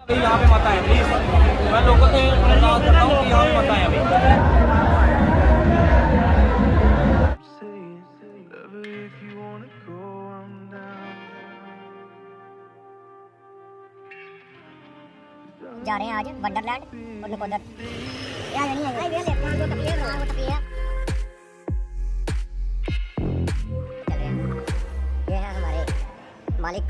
यहाँ पे मत आए प्लीज। मैं लोगों से अनुरोध करता हूँ कि यहाँ पे मत आए अभी। जा रहे हैं आज वंडरलैंड और नकोदर। यार नहीं है ये ले वो टपी है। ये है हमारे मालिक।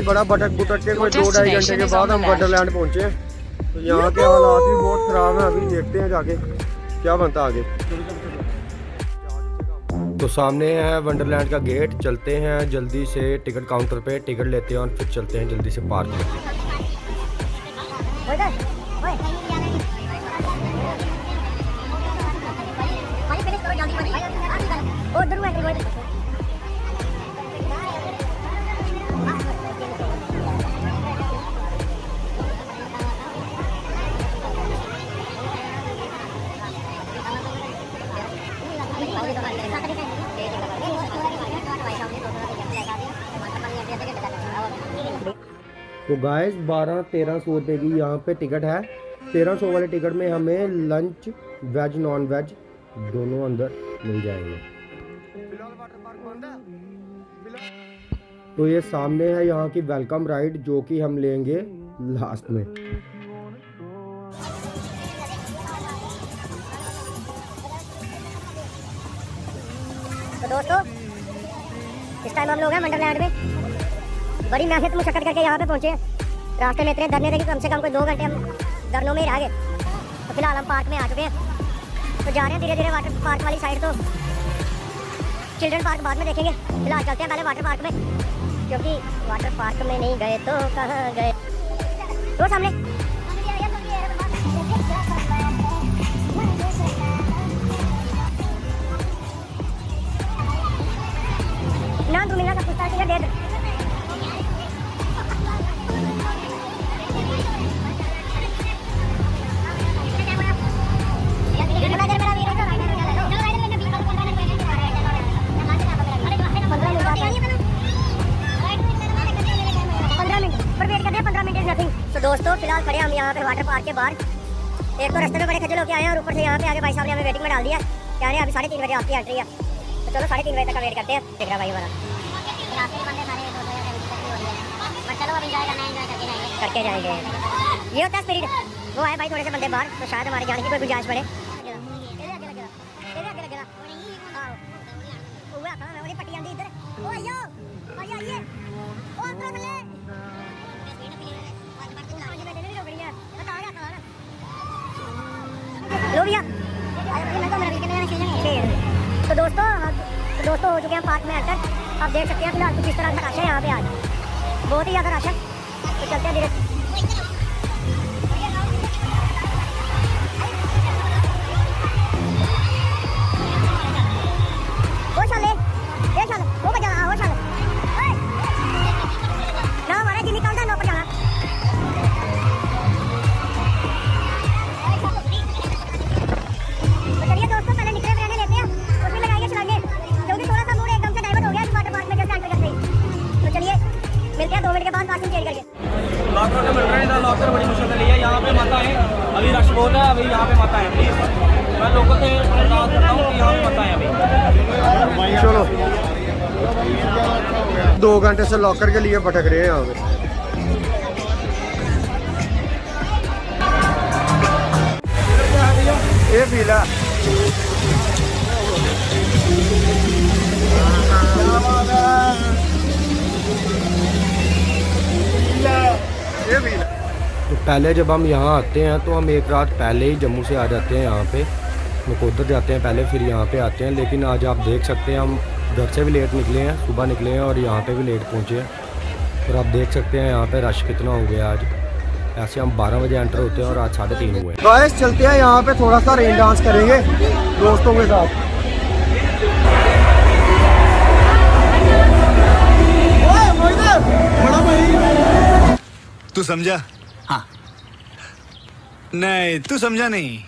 बड़ा भटक भुटक के कोई 2-2.5 घंटे के बाद हम वंडरलैंड पहुंचे। तो यहाँ के हालात भी बहुत ख़राब हैं। अभी देखते हैं जाके क्या बनता आगे। तो सामने है वंडरलैंड का गेट। चलते हैं जल्दी से टिकट काउंटर पे, टिकट लेते हैं और फिर चलते हैं जल्दी से पार्क में। तो गाइस 1200-1300 रुपये की यहाँ पे टिकट है। 1300 वाले टिकट में हमें लंच वेज नॉन वेज दोनों अंदर मिल जाएंगे। तो ये सामने है यहाँ की वेलकम राइड जो कि हम लेंगे लास्ट में। तो दोस्तों इस टाइम हम लोग हैं वंडरलैंड में। बड़ी मेहनत मुशक्कत करके यहाँ पे पहुँचे। रास्ते में इतने धरने थे कि कम से कम कोई 2 घंटे हम धरनों में ही रह गए। तो फिलहाल हम पार्क में आ चुके हैं। तो जा रहे हैं धीरे धीरे वाटर पार्क वाली साइड। तो चिल्ड्रन पार्क बाद में देखेंगे। फिलहाल चलते हैं पहले वाटर पार्क में, क्योंकि वाटर पार्क में नहीं गए तो कहाँ गए। तो सामने ना तू मिलना का पूछता है डेट। तो दोस्तों फिलहाल खड़े हम यहाँ पे वाटर पार्क के बाहर। एक तो रास्ते में बड़े खजल होके आए हैं और ऊपर से यहाँ पे आगे भाई साहब ने हमें वेटिंग में डाल दिया। कह रहे हैं अभी 3:30 बजे आपकी एंट्री है। तो चलो 3:30 बजे तक का वेट करते हैं। देख रहा भाई हमारा करके जाएंगे। ये होता है स्पिरिट। वो है भाई थोड़े से बंदे बाहर, तो शायद हमारे जाने की कोई गुंजाइश पड़े। लो भैया। तो दोस्तों हो चुके हैं पार्क में एंटर। आप देख सकते हैं फिलहाल कुछ इस तरह का रश है यहाँ पे आज, बहुत ही ज़्यादा रश है। तो चलते हैं धीरे। वो चले ये चल वो बजा वो चल ना हमारा जी निकलता ना पर जाना। तो चलिए दोस्तों पहले निकले रहने लेते हैं, उसमें लगाएंगे चलाएंगे, क्योंकि थोड़ा सा मूड एकदम से डाइवर्ट हो गया वाटर पार्क में जैसे एंटर करते ही। तो चलिए मिलते हैं 2 मिनट के बाद पार्किंग चेंज करके। लॉकर का मिल रहा है, लॉकर बड़ी मुश्किल से लिया। यहाँ पे मत आए अभी, रश बहुत है अभी। यहाँ पे मत आए प्लीज। मैं लोगों से अनुरोध करता हूँ कि यहाँ पे मत आए अभी। चलो 2 घंटे से लॉकर के लिए भटक रहे हैं यहाँ पे। ये पीला तो पहले जब हम यहाँ आते हैं तो हम एक रात पहले ही जम्मू से आ जाते हैं। यहाँ पे नकोदर जाते हैं पहले, फिर यहाँ पे आते हैं। लेकिन आज आप देख सकते हैं हम घर से भी लेट निकले हैं, सुबह निकले हैं और यहाँ पे भी लेट पहुँचे हैं। और आप देख सकते हैं यहाँ पे रश कितना हो गया आज। ऐसे हम 12 बजे एंटर होते हैं और आज 3:30 हुए। गाइस चलते हैं यहाँ पे थोड़ा सा रेन डांस करेंगे दोस्तों के साथ। तू समझा? हाँ नहीं तू समझा नहीं।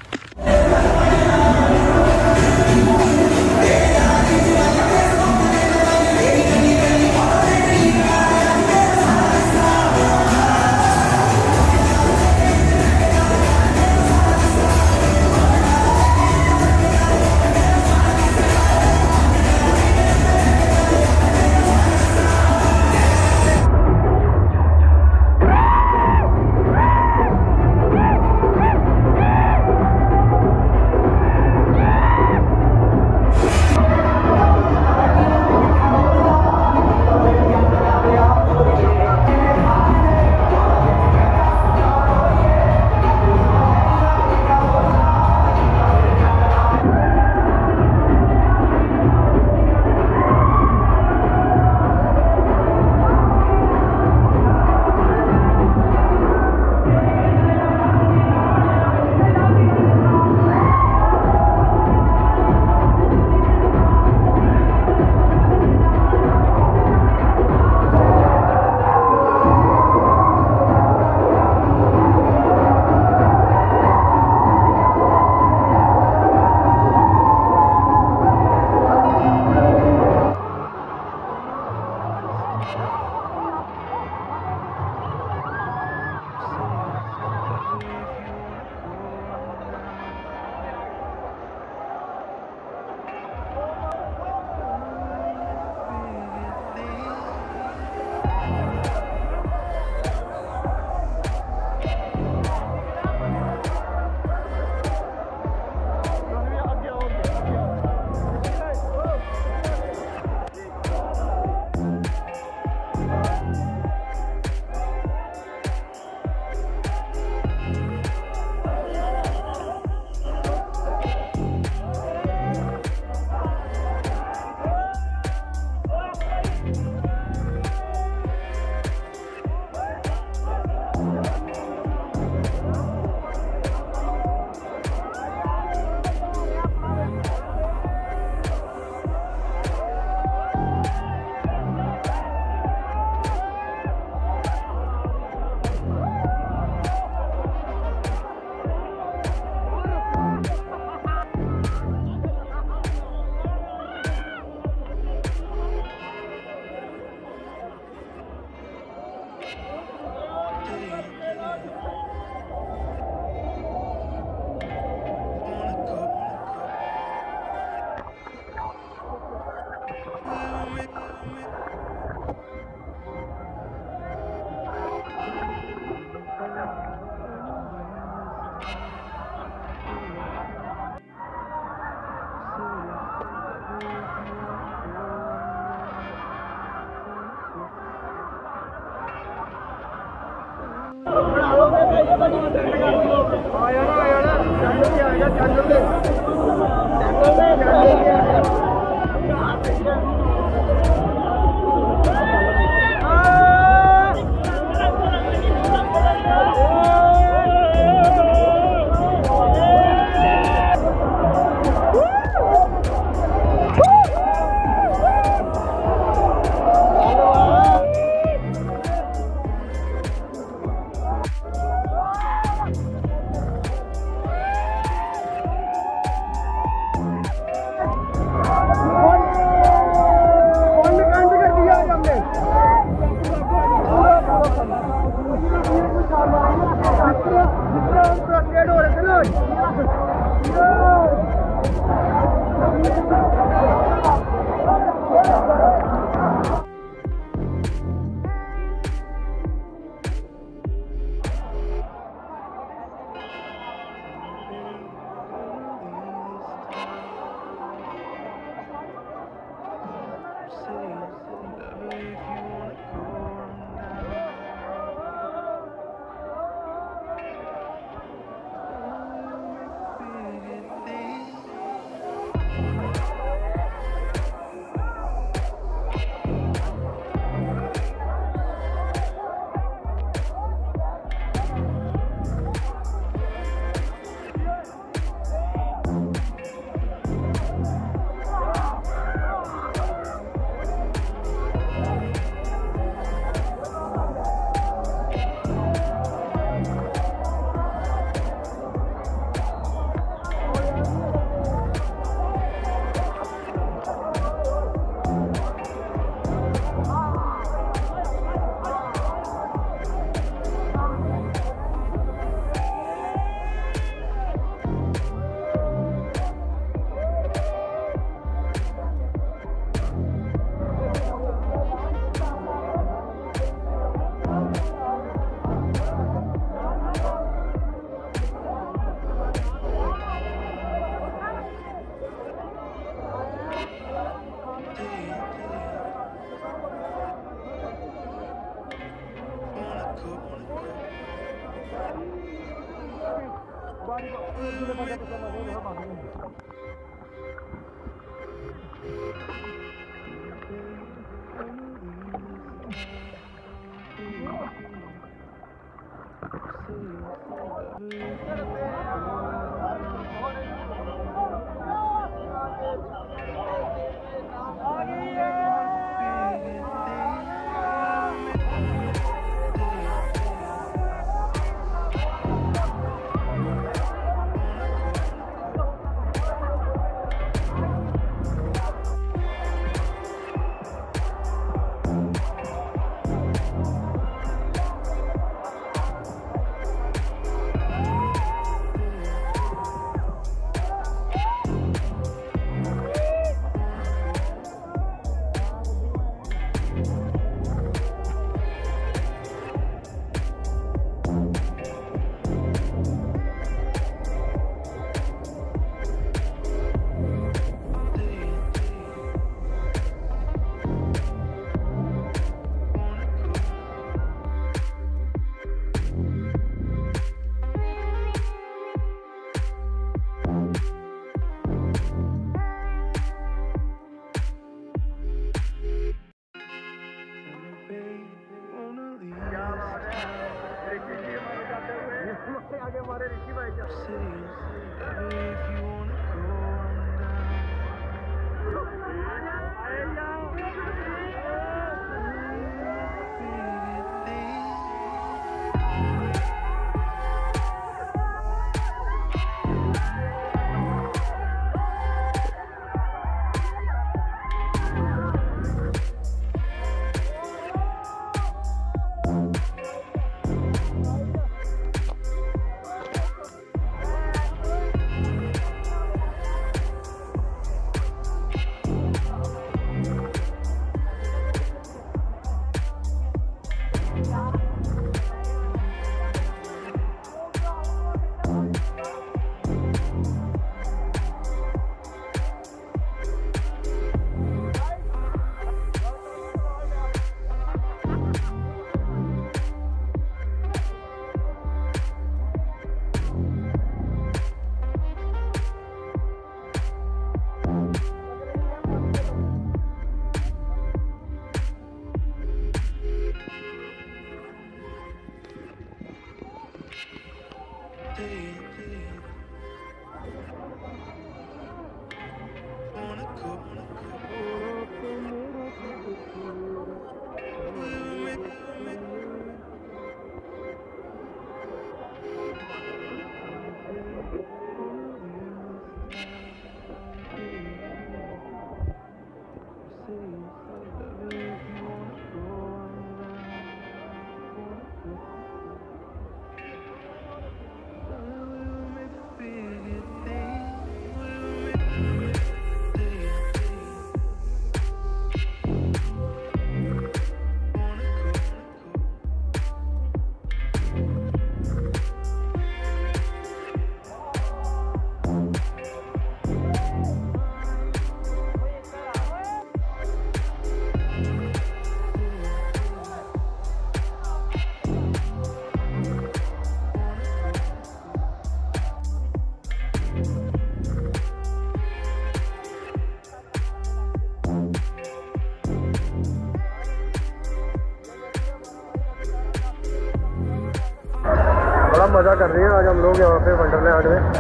बड़ा मज़ा कर रहे हैं आज हम लोग यहाँ पे वंडरलैंड में।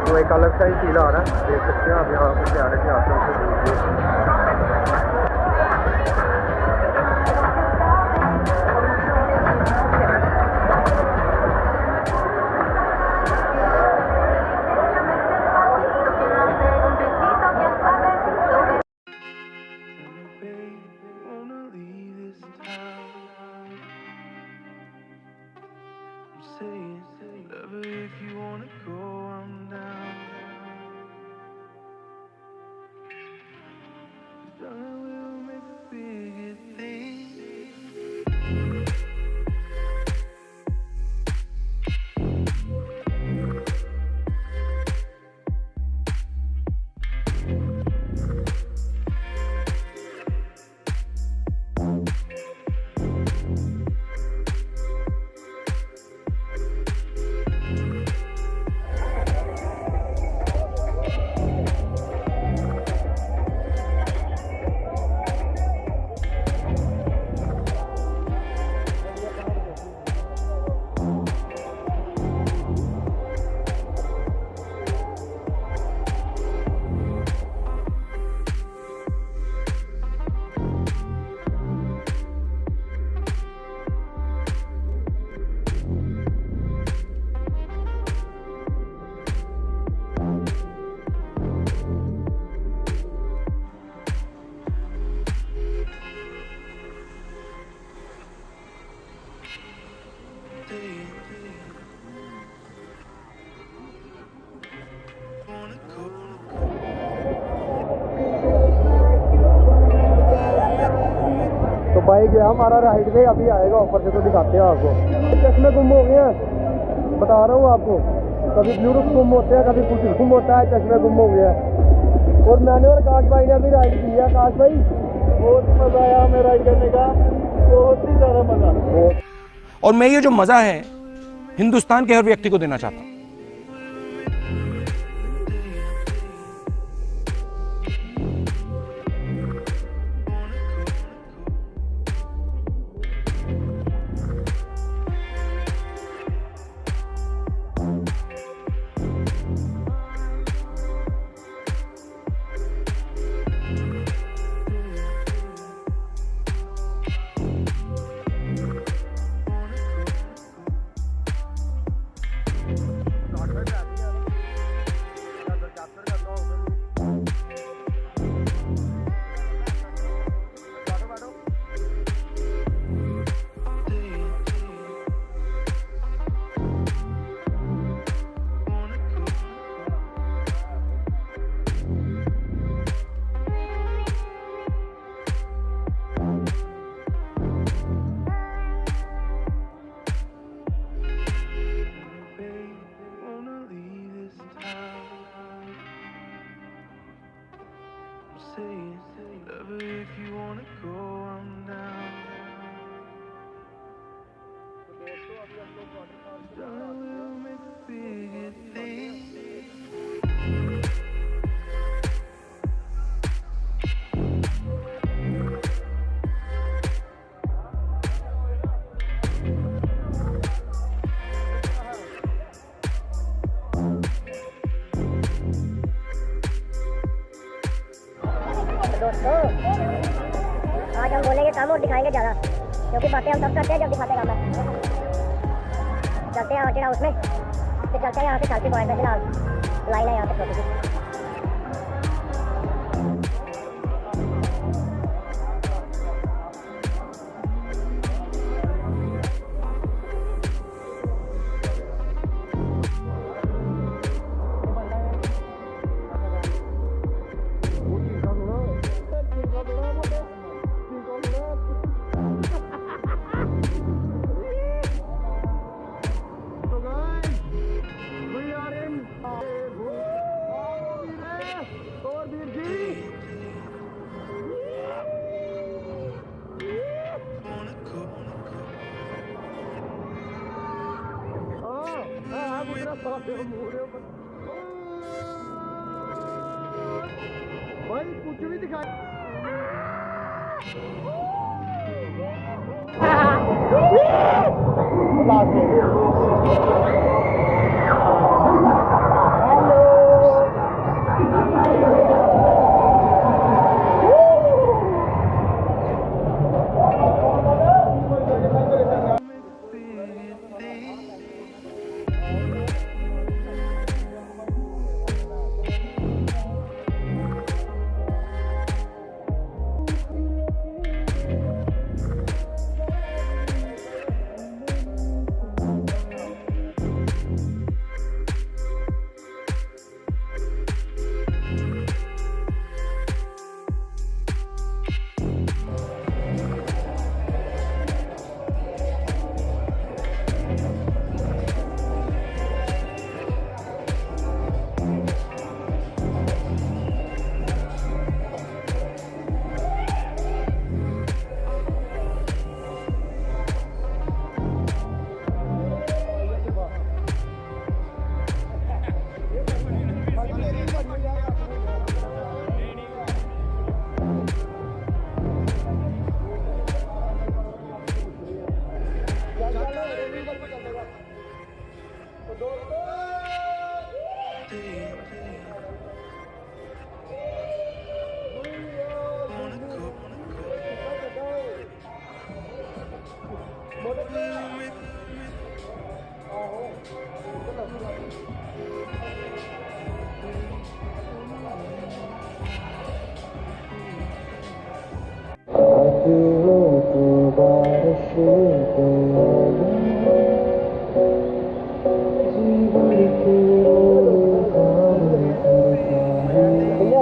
तो एक अलग सा ही फील आ रहा है, देख सकते हैं आप यहाँ पे प्यारे से आते हैं। ही गया हमारा राइड वे, अभी आएगा ऊपर से तो दिखाते हैं आपको। चश्मे गुम हो गए हैं, बता रहा हूँ आपको, कभी ब्लूटूथ गुम होते हैं, कभी कुछ गुम होता है, चश्मे गुम हो गए हैं। और मैंने और आकाश भाई ने अभी राइड की है। आकाश भाई बहुत मज़ा आया हमें राइड करने का, बहुत ही ज़्यादा मज़ा। और मैं ये जो मजा है हिंदुस्तान के हर व्यक्ति को देना चाहता हूं। दोस्तों आज हम बोलेंगे कम और दिखाएंगे ज़्यादा, क्योंकि बातें हम सब करते हैं जब दिखाते काम है। चलते हैं हॉन्टेड हाउस में, फिर चलते हैं यहाँ से सेल्फी पॉइंट पे। फिलहाल लाइन है यहाँ पे छोटी सी। भाई कुछ भी दिखा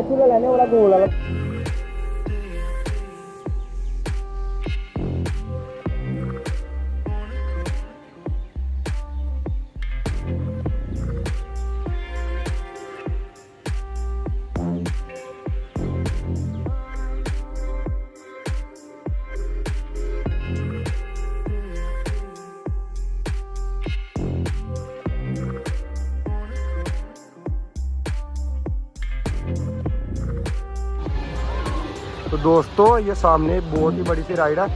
चूल्हा लेने वाला गोल वाला तो दोस्तों ये सामने बहुत ही बड़ी सी राइड है।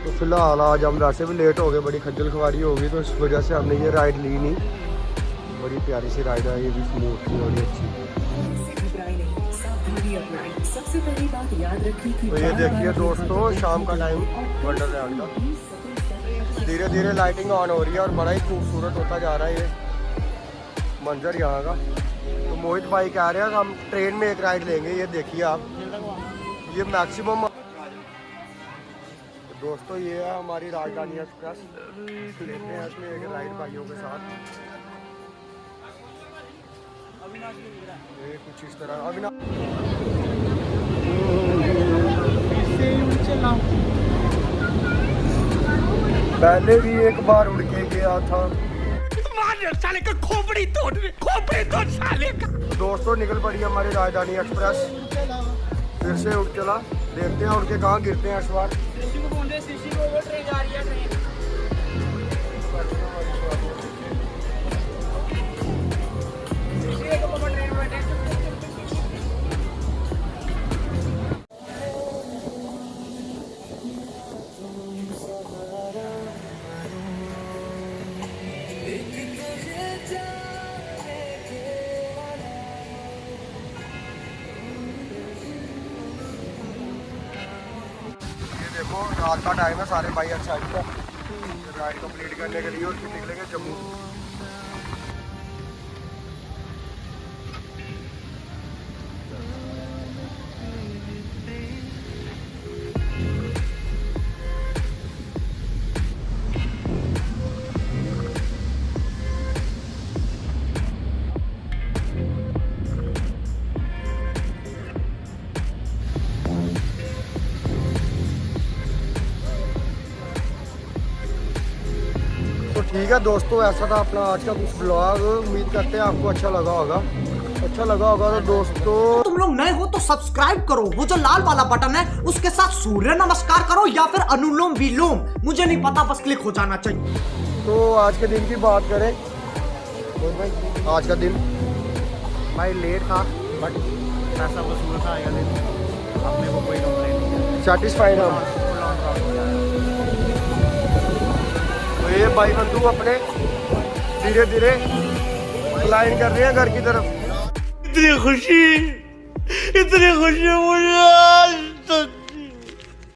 तो फिलहाल आज हम वैसे भी लेट हो गए, बड़ी खज्जल खुआरी हो गई, तो इस वजह से हमने ये राइड ली नहीं। बड़ी प्यारी सी राइड है, ये भी स्मूथ थी और ये अच्छी। सबसे पहली बात याद रखिए कि तो ये देखिए दोस्तों शाम का टाइम वंडरलैंड का धीरे धीरे लाइटिंग ऑन हो रही है और बड़ा ही खूबसूरत होता जा रहा है ये मंजर यहाँ का। तो मोहित भाई कह रहे हैं कि हम ट्रेन में एक राइड लेंगे, ये देखिए आप, ये मैक्सिमम। तो दोस्तों ये है हमारी राजधानी एक्सप्रेस, लेते हैं इसमें एक राइड भाइयों के साथ। ये कुछ इस तरह पहले भी एक बार उड़ के गया था। साले का खोपड़ी तोड़ साले का। दोस्तों निकल पड़ी हमारी राजधानी एक्सप्रेस, फिर से उठ चला। देखते हैं उड़ के कहाँ गिरते हैं इस बार। देखो रात का टाइम है, सारे भाई एक्साइटेड है राइड कंप्लीट करने के लिए और फिर निकलेंगे जम्मू। ठीक है दोस्तों, ऐसा था अपना आज का कुछ ब्लॉग। उम्मीद करते हैं आपको अच्छा लगा होगा। तो दोस्तों तुम लोग नए हो तो सब्सक्राइब करो, वो जो लाल वाला बटन है उसके साथ सूर्य नमस्कार करो या फिर अनुलोम विलोम, मुझे नहीं पता, बस क्लिक हो जाना चाहिए। तो आज के दिन की बात करें तो भाई आज का दिन भाई लेट था बट पैसा वसूल था या नहीं, अपने को कोई कंप्लेंट नहीं है। सेटिस्फाइड हम। तो ये भाई बंधु अपने धीरे धीरे क्लाइंब कर रहे हैं घर की तरफ। इतनी खुशी मुझे आज